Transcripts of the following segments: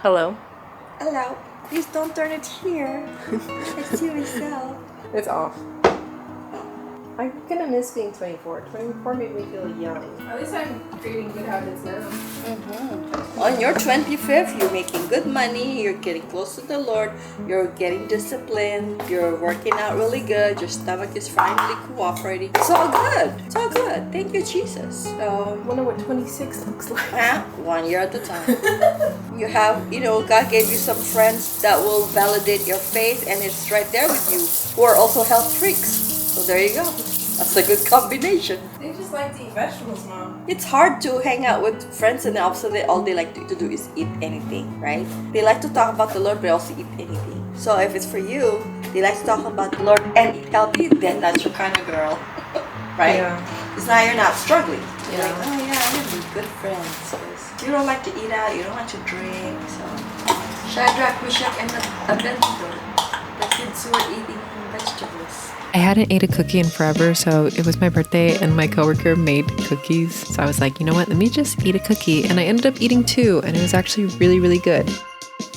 Hello. Hello. Please don't turn it here. I see myself. It's off. I'm gonna miss being 24. 24 made me feel young. At least I'm creating good habits now. On your 25th, you're making good money, you're getting close to the Lord, you're getting disciplined, you're working out really good, your stomach is finally cooperating. It's all good. It's all good. Thank you, Jesus. I wonder what 26 looks like. 1 year at a time. You have, God gave you some friends that will validate your faith, and it's right there with you, who are also health freaks. So there you go. That's a good combination. They just like to eat vegetables, Mom. It's hard to hang out with friends and also all they like to do is eat anything, right? They like to talk about the Lord but also eat anything. So if it's for you, they like to talk about the Lord and eat healthy, then that's your kind of girl. Right? Yeah. Because now you're not struggling. You're Yeah. like, oh yeah, I have these good friends. 'Cause you don't like to eat out, you don't like to drink. So Shadrach, Meshach, and Abednego, the kids who are eating vegetables. I hadn't ate a cookie in forever, so it was my birthday and my coworker made cookies. So I was like, you know what, let me just eat a cookie. And I ended up eating 2, and it was actually really, really good.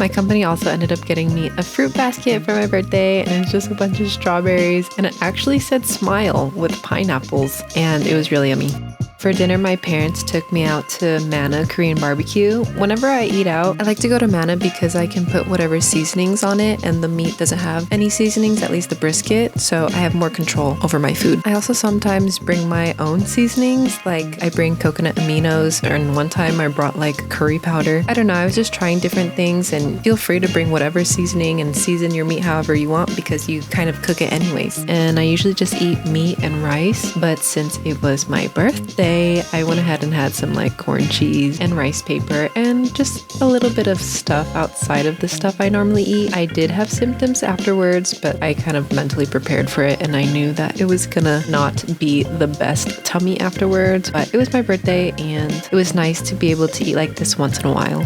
My company also ended up getting me a fruit basket for my birthday, and it was just a bunch of strawberries, and it actually said smile with pineapples, and it was really yummy. For dinner, my parents took me out to Mana Korean barbecue. Whenever I eat out, I like to go to Mana because I can put whatever seasonings on it, and the meat doesn't have any seasonings, at least the brisket, so I have more control over my food. I also sometimes bring my own seasonings, like I bring coconut aminos, and one time I brought like curry powder. I don't know, I was just trying different things, and feel free to bring whatever seasoning and season your meat however you want because you kind of cook it anyways. And I usually just eat meat and rice, but since it was my birthday, I went ahead and had some like corn cheese and rice paper and just a little bit of stuff outside of the stuff I normally eat. I did have symptoms afterwards, but I kind of mentally prepared for it, and I knew that it was gonna not be the best tummy afterwards, but it was my birthday and it was nice to be able to eat like this once in a while.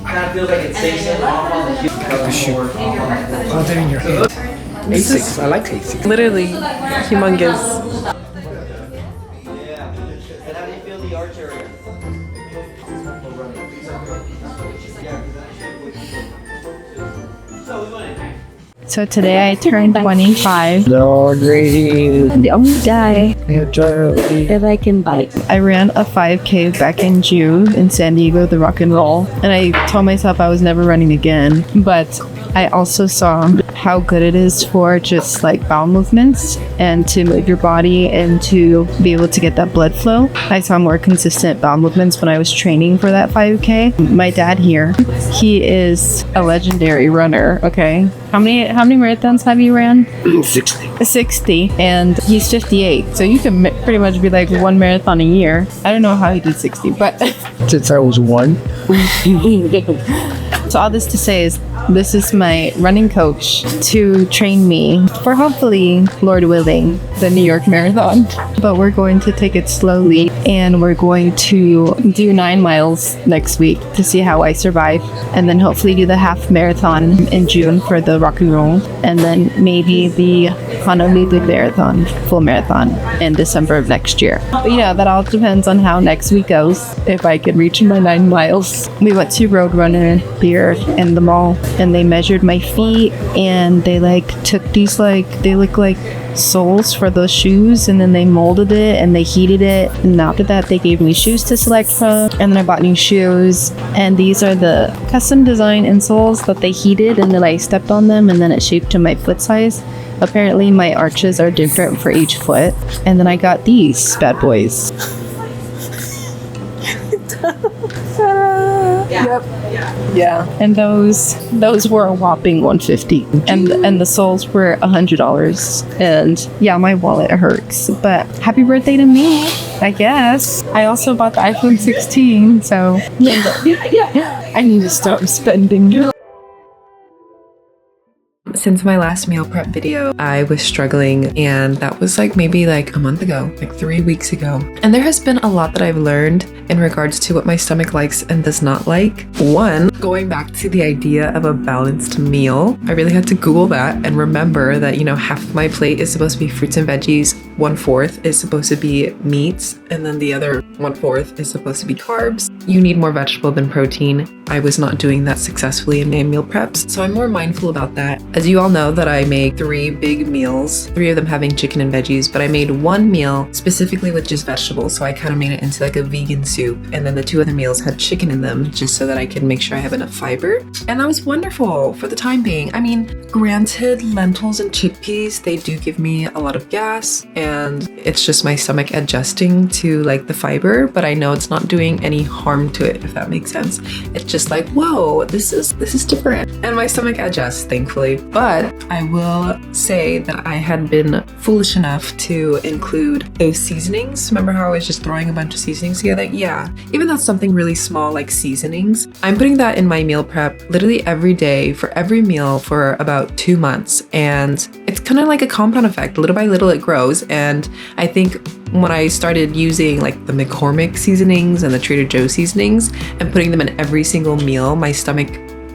Kind of feels like it's facing off on the heel. How's it in your head? A6. I like A6. Literally humongous. Yeah. And how do you feel the arch area? So today I turned 25. No, great. The only guy Enjoy. that I can bite. I ran a 5K back in June in San Diego, the rock and roll. And I told myself I was never running again. But I also saw how good it is for just like bowel movements and to move your body and to be able to get that blood flow. I saw more consistent bowel movements when I was training for that 5K. My dad here, he is a legendary runner, okay? How many marathons have you ran? 60. And he's 58. So you can pretty much be like one marathon a year. I don't know how he did 60, but Since I was 1. so all this to say is this is my running coach to train me for hopefully, Lord willing, the New York Marathon. But we're going to take it slowly and we're going to do 9 miles next week to see how I survive. And then hopefully do the half marathon in June for the rock and roll. And then maybe the Honolulu Marathon, full marathon in December of next year. But that all depends on how next week goes, if I can reach my 9 miles. We went to Roadrunner here in the mall and they measured my feet and they took these they look like soles for those shoes, and then they molded it and they heated it, and after that they gave me shoes to select from, and then I bought new shoes, and these are the custom design insoles that they heated, and then I stepped on them and then it shaped to my foot size. Apparently my arches are different for each foot, and then I got these bad boys. Yeah. And those were a whopping $150, and the soles were $100. And yeah, my wallet hurts. But happy birthday to me, I guess. I also bought the iPhone 16, so I need to stop spending. Since my last meal prep video, I was struggling, and that was like maybe like a month ago, like 3 weeks ago. And there has been a lot that I've learned in regards to what my stomach likes and does not like. One, going back to the idea of a balanced meal, I really had to Google that and remember that, you know, half of my plate is supposed to be fruits and veggies, 1/4 is supposed to be meats, and then the other 1/4 is supposed to be carbs. You need more vegetable than protein. I was not doing that successfully in my meal preps, so I'm more mindful about that. As you all know that I make 3 big meals, 3 of them having chicken and veggies, but I made 1 meal specifically with just vegetables, so I kind of made it into like a vegan soup, and then the 2 other meals had chicken in them just so that I could make sure I have enough fiber, and that was wonderful for the time being. I mean, granted, lentils and chickpeas, they do give me a lot of gas, and it's just my stomach adjusting to like the fiber, but I know it's not doing any harm to it, if that makes sense. It's just like, whoa, this is different, and my stomach adjusts, thankfully. But I will say that I had been foolish enough to include those seasonings. Remember how I was just throwing a bunch of seasonings together? Yeah, even though it's something really small like seasonings, I'm putting that in my meal prep literally every day for every meal for about 2 months, and it's kind of like a compound effect. Little by little it grows, and I think when I started using like the McCormick seasonings and the Trader Joe's seasonings and putting them in every single meal, my stomach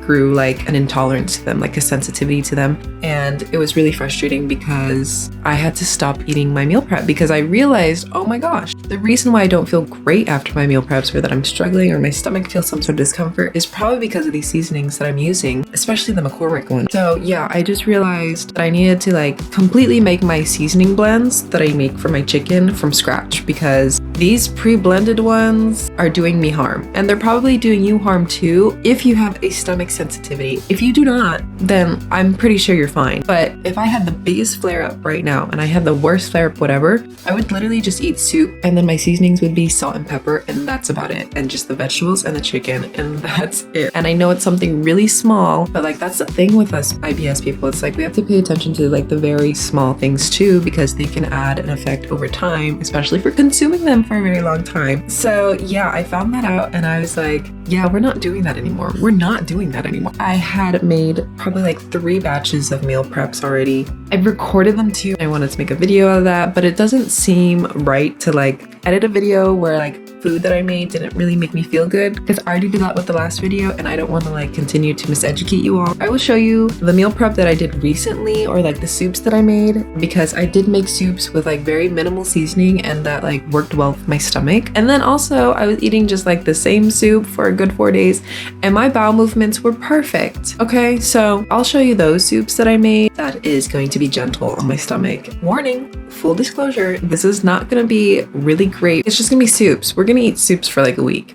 grew like an intolerance to them, like a sensitivity to them. And it was really frustrating because I had to stop eating my meal prep because I realized, oh my gosh, the reason why I don't feel great after my meal preps or that I'm struggling or my stomach feels some sort of discomfort is probably because of these seasonings that I'm using, especially the McCormick one. So yeah, I just realized that I needed to like completely make my seasoning blends that I make for my chicken from scratch, because these pre-blended ones are doing me harm, and they're probably doing you harm too if you have a stomach sensitivity. If you do not, then I'm pretty sure you're fine. But if I had the biggest flare up right now and I had the worst flare up whatever, I would literally just eat soup, and then my seasonings would be salt and pepper, and that's about it, and just the vegetables and the chicken, and that's it. And I know it's something really small, but like that's the thing with us IBS people. It's like we have to pay attention to like the very small things too, because they can add an effect over time, especially for consuming them for a very long time. So yeah, I found that out, and I was like, yeah, we're not doing that anymore. We're not doing that anymore. I had made probably like 3 batches of meal preps already. I've recorded them too. I wanted to make a video of that, but it doesn't seem right to like edit a video where like food that I made didn't really make me feel good, because I already did that with the last video, and I don't want to like continue to miseducate you all. I will show you the meal prep that I did recently, or like the soups that I made, because I did make soups with like very minimal seasoning, and that like worked well for my stomach. And then also I was eating just like the same soup for a good 4 days, and my bowel movements were perfect. Okay, so I'll show you those soups that I made. That is going to be gentle on my stomach. Warning, full disclosure, this is not going to be really great. It's just gonna be soups. We're gonna eat soups for like a week.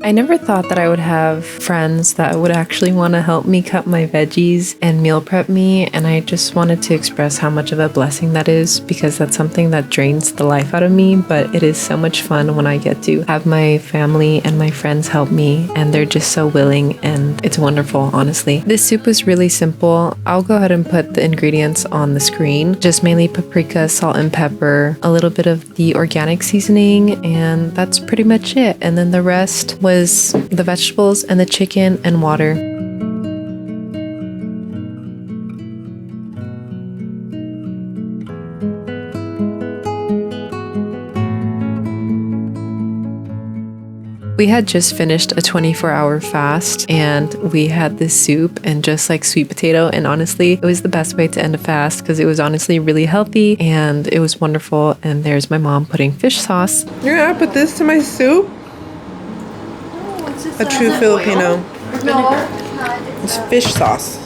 I never thought that I would have friends that would actually want to help me cut my veggies and meal prep me, and I just wanted to express how much of a blessing that is, because that's something that drains the life out of me, but it is so much fun when I get to have my family and my friends help me, and they're just so willing, and it's wonderful, honestly. This soup was really simple. I'll go ahead and put the ingredients on the screen. Just mainly paprika, salt and pepper, a little bit of the organic seasoning, and that's pretty much it. And then the rest was the vegetables and the chicken and water. We had just finished a 24-hour fast, and we had this soup and just like sweet potato, and honestly it was the best way to end a fast because it was honestly really healthy and it was wonderful. And there's my mom putting fish sauce. You're gonna put this to my soup? A true Filipino. No, it's fish sauce.